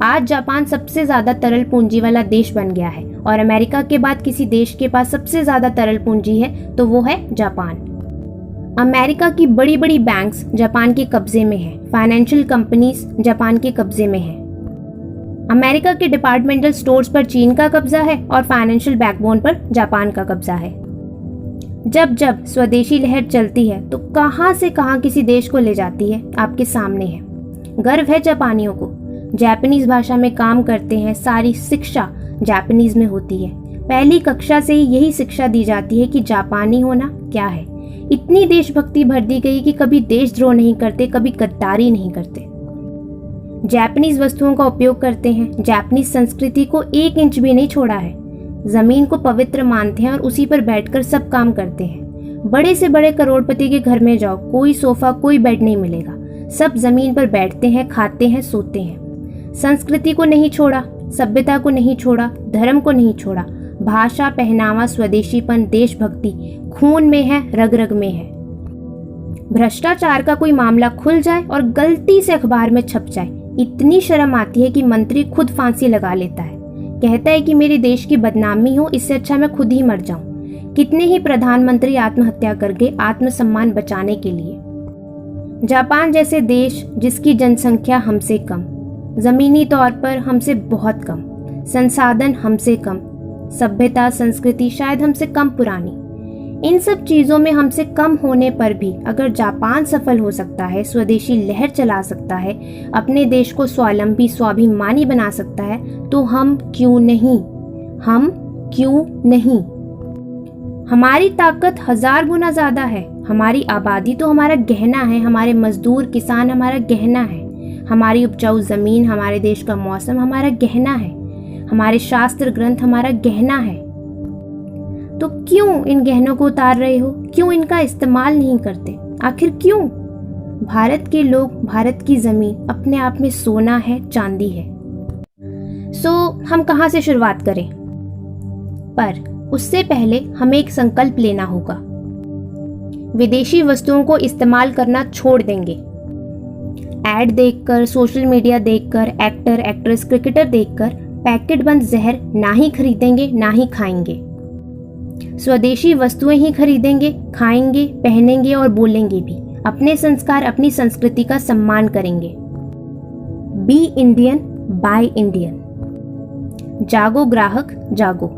आज जापान सबसे ज्यादा तरल पूंजी वाला देश बन गया है और अमेरिका के बाद किसी देश के पास सबसे ज्यादा तरल पूंजी है तो वो है जापान। अमेरिका की बड़ी बड़ी बैंक्स जापान के कब्जे में है, फाइनेंशियल कंपनीज जापान के कब्जे में है। अमेरिका के डिपार्टमेंटल स्टोर्स पर चीन का कब्जा है और फाइनेंशियल बैकबोन पर जापान का कब्जा है। जब जब स्वदेशी लहर चलती है तो कहां से कहां किसी देश को ले जाती है आपके सामने है। गर्व है जापानियों को, जापानीज भाषा में काम करते हैं, सारी शिक्षा जापानीज में होती है। पहली कक्षा से ही यही शिक्षा दी जाती है कि जापानी होना क्या है। इतनी देशभक्ति भर दी गई कि कभी देशद्रोह नहीं करते, कभी गद्दारी नहीं करते। जापानीज वस्तुओं का उपयोग करते हैं, जापानीज संस्कृति को 1 इंच भी नहीं छोड़ा है। जमीन को पवित्र मानते हैं और उसी पर बैठकर सब काम करते हैं। बड़े से बड़े करोड़पति के घर में जाओ, कोई सोफा कोई बेड नहीं मिलेगा, सब जमीन पर बैठते हैं, खाते हैं, सोते हैं। संस्कृति को नहीं छोड़ा, सभ्यता को नहीं छोड़ा, धर्म को नहीं छोड़ा। भाषा, पहनावा, स्वदेशीपन, देशभक्ति खून में है, रग रग में है। भ्रष्टाचार का कोई मामला खुल जाए और गलती से अखबार में छप जाए, इतनी शर्म आती है कि मंत्री खुद फांसी लगा लेता है। कहता है कि मेरे देश की बदनामी हो, इससे अच्छा मैं खुद ही मर जाऊं। कितने ही प्रधानमंत्री आत्महत्या कर गए आत्मसम्मान बचाने के लिए। जापान जैसे देश जिसकी जनसंख्या हमसे कम, जमीनी तौर पर हमसे बहुत कम, संसाधन हमसे कम, सभ्यता संस्कृति शायद हमसे कम पुरानी, इन सब चीजों में हमसे कम होने पर भी अगर जापान सफल हो सकता है, स्वदेशी लहर चला सकता है, अपने देश को स्वावलंबी स्वाभिमानी बना सकता है, तो हम क्यों नहीं? हम क्यों नहीं? हमारी ताकत 1000 गुना ज्यादा है। हमारी आबादी तो हमारा गहना है, हमारे मजदूर किसान हमारा गहना है, हमारी उपजाऊ जमीन, हमारे देश का मौसम हमारा गहना है, हमारे शास्त्र ग्रंथ हमारा गहना है। तो क्यों इन गहनों को उतार रहे हो? क्यों इनका इस्तेमाल नहीं करते? आखिर क्यों? भारत के लोग, भारत की जमीन अपने आप में सोना है, चांदी है। हम कहां से शुरुआत करें? पर उससे पहले हमें एक संकल्प लेना होगा। विदेशी वस्तुओं को इस्तेमाल करना छोड़ देंगे। एड देखकर, सोशल मीडिया देखकर, एक्टर, एक्ट्रेस, क्रिकेटर देखकर पैकेट बंद जहर ना ही खरीदेंगे, ना ही खाएंगे। स्वदेशी वस्तुएं ही खरीदेंगे, खाएंगे, पहनेंगे और बोलेंगे भी। अपने संस्कार, अपनी संस्कृति का सम्मान करेंगे। Be Indian, buy Indian. जागो ग्राहक, जागो।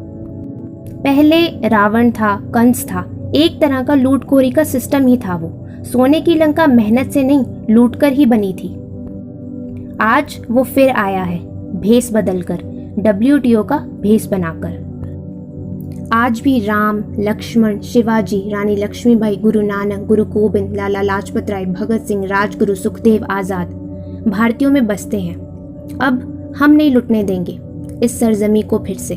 पहले रावण था, कंस था, एक तरह का लूटखोरी का सिस्टम ही था वो। सोने की लंका मेहनत से नहीं, लूटकर ही बनी थी। आज वो फिर आया है, भेष बदलकर, WTO का भेष बनाकर। आज भी राम, लक्ष्मण, शिवाजी, रानी लक्ष्मीबाई, गुरु नानक, गुरु गोविंद, लाला लाजपत राय, भगत सिंह, राजगुरु, सुखदेव, आजाद भारतीयों में बसते हैं। अब हम नहीं लुटने देंगे इस सरजमी को फिर से।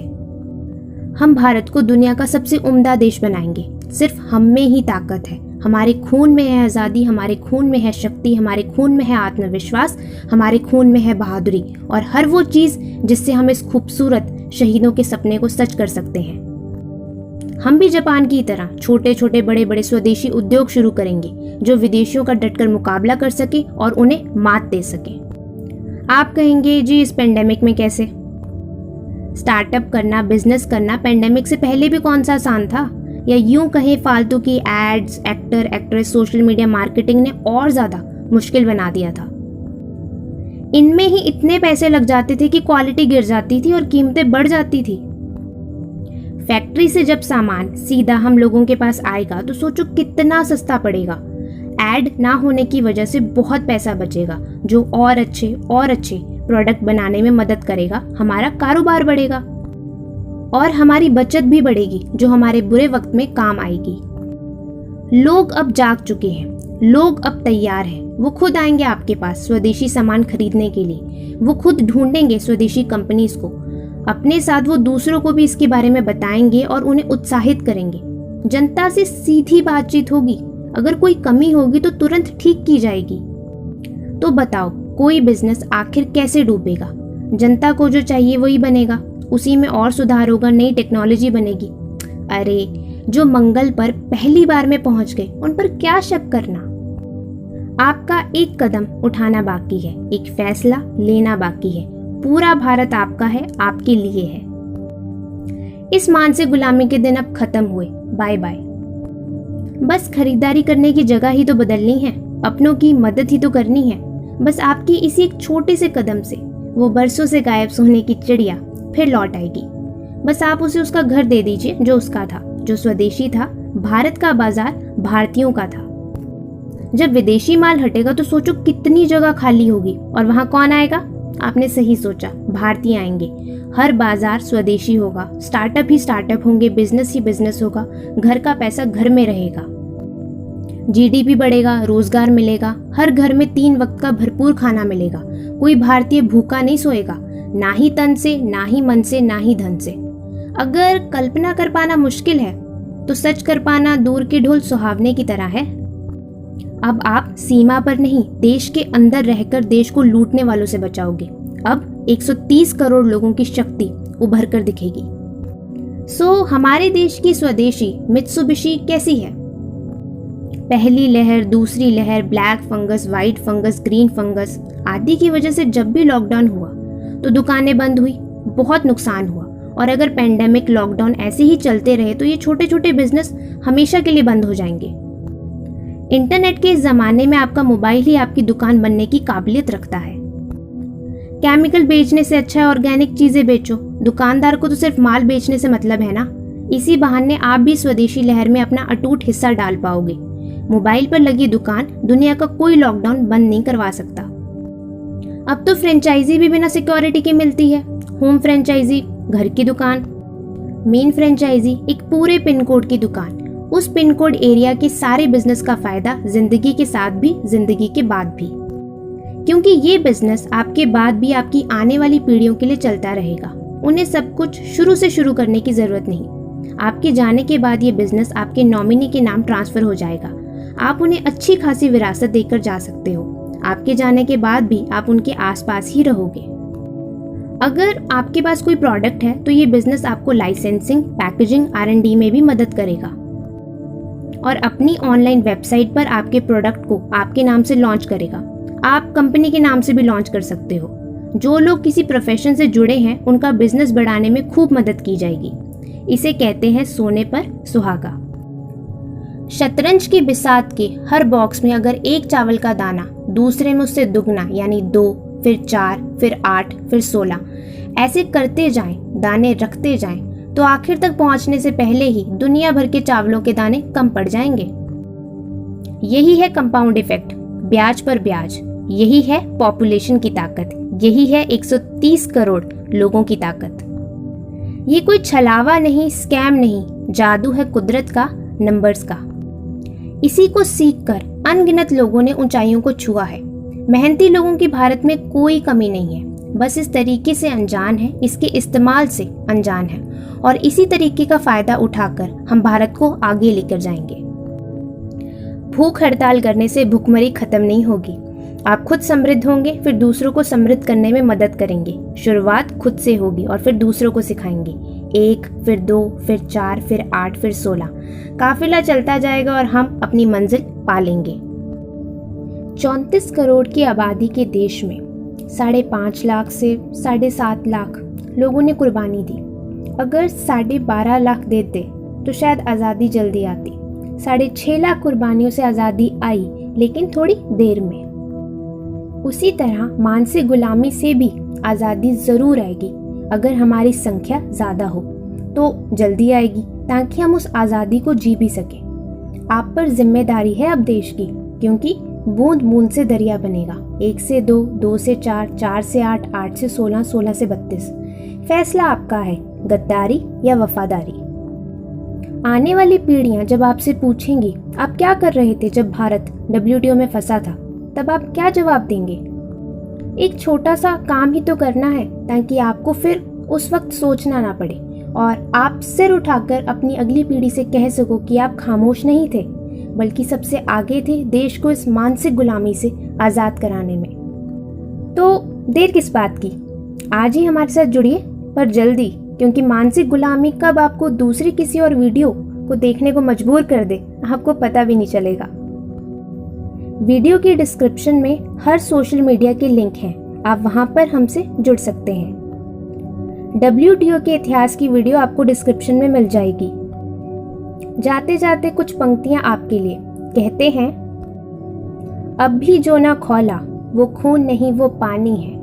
हम भारत को दुनिया का सबसे उम्दा देश बनाएंगे। सिर्फ हम में ही ताकत है, हमारे खून में है आज़ादी, हमारे खून में है शक्ति, हमारे खून में है आत्मविश्वास, हमारे खून में है बहादुरी और हर वो चीज़ जिससे हम इस खूबसूरत शहीदों के सपने को सच कर सकते हैं। हम भी जापान की तरह छोटे छोटे बड़े बड़े स्वदेशी उद्योग शुरू करेंगे जो विदेशियों का डटकर मुकाबला कर सके और उन्हें मात दे सके। आप कहेंगे जी इस पेंडेमिक में कैसे? स्टार्टअप करना, बिजनेस करना पेंडेमिक से पहले भी कौन सा आसान था? या यूं कहें फालतू की ads, actor, actress, social media marketing ने और ज़्यादा मुश्किल बना दिया था। इनमें ही इतने पैसे लग जाते थे कि क्वालिटी गिर जाती थी और कीमतें बढ़ जाती थी। फैक्ट्री से जब सामान सीधा हम लोगों के पास आएगा तो सोचो कितना सस्ता पड़ेगा। एड ना होने की वजह से बहुत पैसा बचेगा जो और अच्छे प्रोडक्ट बनाने में मदद करेगा, हमारा कारोबार बढ़ेगा और हमारी बचत भी बढ़ेगी जो हमारे बुरे वक्त में काम आएगी। लोग अब जाग चुके हैं, लोग अब तैयार हैं। वो खुद आएंगे आपके पास स्वदेशी सामान खरीदने के लिए, वो खुद ढूंढेंगे स्वदेशी कंपनीज को, अपने साथ वो दूसरों को भी इसके बारे में बताएंगे और उन्हें उत्साहित करेंगे। जनता से सीधी बातचीत होगी, अगर कोई कमी होगी तो तुरंत ठीक की जाएगी। तो बताओ कोई बिजनेस आखिर कैसे डूबेगा? जनता को जो चाहिए वही बनेगा, उसी में और सुधार होगा, नई टेक्नोलॉजी बनेगी। अरे जो मंगल पर पहली बार में पहुंच गए उन पर क्या शक करना। आपका एक कदम उठाना बाकी है, एक फैसला लेना बाकी है। पूरा भारत आपका है, आपके लिए है। इस मान से गुलामी के दिन अब खत्म हुए, बाय बाय। बस खरीदारी करने की जगह ही तो बदलनी है, अपनों की मदद ही तो करनी है। बस आपकी इसी एक छोटे से कदम से वो बरसों से गायब सोने की चिड़िया फिर लौट आएगी। बस आप उसे उसका घर दे दीजिए जो उसका था, जो स्वदेशी था। भारत का बाजार भारतीयों का था। जब विदेशी माल हटेगा तो सोचो कितनी जगह खाली होगी और वहां कौन आएगा? आपने सही सोचा, भारतीय आएंगे। हर बाजार स्वदेशी होगा, स्टार्टअप ही स्टार्टअप होंगे, बिजनेस ही बिजनेस होगा, घर का पैसा घर में रहेगा, जीडीपी बढ़ेगा, रोजगार मिलेगा, हर घर में 3 वक्त का भरपूर खाना मिलेगा। कोई भारतीय भूखा नहीं सोएगा, ना ही तन से, ना ही मन से, ना ही धन से। अगर कल्पना कर पाना मुश्किल है तो सच कर पाना दूर के ढोल सुहावने की तरह है। अब आप सीमा पर नहीं, देश के अंदर रहकर देश को लूटने वालों से बचाओगे। अब 130 करोड़ लोगों की शक्ति उभर कर दिखेगी। हमारे देश की स्वदेशी मित्सुबिशी कैसी है? पहली लहर, दूसरी लहर, black fungus, white fungus, green fungus आदि की वजह से जब भी लॉकडाउन हुआ तो दुकानें बंद हुई, बहुत नुकसान हुआ। और अगर पेंडेमिक, लॉकडाउन ऐसे ही चलते रहे तो ये छोटे छोटे बिजनेस हमेशा के लिए बंद हो जाएंगे। इंटरनेट के इस जमाने में आपका मोबाइल ही आपकी दुकान बनने की काबिलियत रखता है। केमिकल बेचने से अच्छा है ऑर्गेनिक चीजें बेचो। दुकानदार को तो सिर्फ माल बेचने से मतलब है ना। इसी बहाने आप भी स्वदेशी लहर में अपना अटूट हिस्सा डाल पाओगे। मोबाइल पर लगी दुकान दुनिया का कोई लॉकडाउन बंद नहीं करवा सकता। अब तो फ्रेंचाइजी भी बिना सिक्योरिटी के मिलती है। होम फ्रेंचाइजी घर की दुकान, मेन फ्रेंचाइजी एक पूरे पिन कोड की दुकान। उस पिन कोड एरिया के सारे बिजनेस का फायदा जिंदगी के साथ भी, जिंदगी के बाद भी, क्योंकि ये बिजनेस आपके बाद भी आपकी आने वाली पीढ़ियों के लिए चलता रहेगा। उन्हें सब कुछ शुरू से शुरू करने की जरूरत नहीं। आपके जाने के बाद ये बिजनेस आपके नॉमिनी के नाम ट्रांसफर हो जाएगा। आप उन्हें अच्छी खासी विरासत देकर जा सकते हो। आपके जाने के बाद भी आप उनके आसपास ही रहोगे। अगर आपके पास कोई प्रोडक्ट है तो ये बिजनेस आपको लाइसेंसिंग, पैकेजिंग, R&D में भी मदद करेगा और अपनी ऑनलाइन वेबसाइट पर आपके प्रोडक्ट को आपके नाम से लॉन्च करेगा। आप कंपनी के नाम से भी लॉन्च कर सकते हो। जो लोग किसी प्रोफेशन से जुड़े हैं उनका बिजनेस बढ़ाने में खूब मदद की जाएगी। इसे कहते हैं सोने पर सुहागा। शतरंज की बिसात के हर बॉक्स में अगर एक चावल का दाना, दूसरे में उससे दुगना यानी 2, फिर 4, फिर 8, फिर 16 ऐसे करते जाएं, दाने रखते जाएं, तो आखिर तक पहुंचने से पहले ही दुनिया भर के चावलों के दाने कम पड़ जाएंगे। यही है कंपाउंड इफेक्ट, ब्याज पर ब्याज। यही है पॉपुलेशन की ताकत। यही है 130 करोड़ लोगों की ताकत। ये कोई छलावा नहीं, स्कैम नहीं, जादू है कुदरत का, नंबर्स का। इसी को सीखकर अनगिनत लोगों ने ऊंचाइयों को छुआ है। मेहनती लोगों की भारत में कोई कमी नहीं है, बस इस तरीके से अनजान है, इसके इस्तेमाल से अनजान है और इसी तरीके का फायदा उठाकर हम भारत को आगे लेकर जाएंगे। भूख हड़ताल करने से भूखमरी खत्म नहीं होगी। आप खुद समृद्ध होंगे, फिर दूसरों को समृद्ध करने में मदद करेंगे। शुरुआत खुद से होगी और फिर दूसरों को सिखाएंगे। 1, फिर 2, फिर 4, फिर 8, फिर 16 काफिला चलता जाएगा और हम अपनी मंजिल पा लेंगे। 34 करोड़ की आबादी के देश में 5.5 लाख से 7.5 लाख लोगों ने कुर्बानी दी। अगर 12.5 लाख देते तो शायद आज़ादी जल्दी आती। 6.5 लाख कुर्बानियों से आज़ादी आई, लेकिन थोड़ी देर में। उसी तरह मानसिक गुलामी से भी आज़ादी ज़रूर आएगी। अगर हमारी संख्या ज़्यादा हो तो जल्दी आएगी, ताकि हम उस आज़ादी को जी भी सकें। आप पर जिम्मेदारी है अब देश की, क्योंकि बूंद बूंद से दरिया बनेगा। 1 से 2, 2 से 4, 4 से 8, 8 से 16, 16 से 32। फैसला आपका है, गद्दारी या वफादारी। आने वाली पीढ़ियां जब आपसे पूछेंगी आप क्या कर रहे थे जब भारत WTO में फंसा था, तब आप क्या जवाब देंगे? एक छोटा सा काम ही तो करना है, ताकि आपको फिर उस वक्त सोचना ना पड़े और आप सिर उठाकर अपनी अगली पीढ़ी से कह सको कि आप खामोश नहीं थे, बल्कि सबसे आगे थे देश को इस मानसिक गुलामी से आज़ाद कराने में। तो देर किस बात की, आज ही हमारे साथ जुड़िए, पर जल्दी, क्योंकि मानसिक गुलामी कब आपको दूसरी किसी और वीडियो को देखने को मजबूर कर दे, आपको पता भी नहीं चलेगा। वीडियो की डिस्क्रिप्शन में हर सोशल मीडिया के लिंक हैं, आप वहां पर हमसे जुड़ सकते हैं। WTO के इतिहास की वीडियो आपको डिस्क्रिप्शन में मिल जाएगी। जाते जाते कुछ पंक्तियां आपके लिए। कहते हैं, अब भी जो ना खौला वो खून नहीं वो पानी है,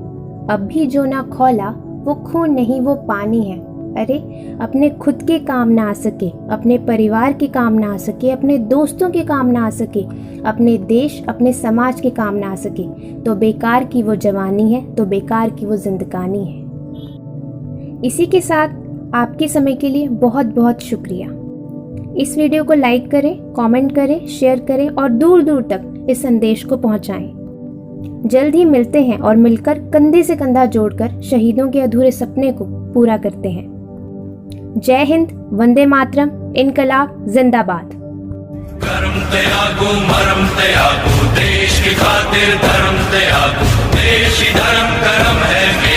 अब भी जो ना खौला वो खून नहीं वो पानी है। अरे अपने खुद के काम ना आ सके, अपने परिवार के काम ना आ सके, अपने दोस्तों के काम ना आ सके, अपने देश अपने समाज के काम ना आ सके, तो बेकार की वो जवानी है, तो बेकार की वो जिंदगानी है। इसी के साथ आपके समय के लिए बहुत बहुत शुक्रिया। इस वीडियो को लाइक करें, कमेंट करें, शेयर करें और दूर दूर तक इस संदेश को पहुंचाएं। जल्द ही मिलते हैं और मिलकर कंधे से कंधा जोड़कर शहीदों के अधूरे सपने को पूरा करते हैं। जय हिंद, वंदे मातरम, इनकलाब जिंदाबाद। कर्म त्यागो मरम त्यागो, देश की खातिर धर्म त्यागो, देश ही धर्म कर्म है।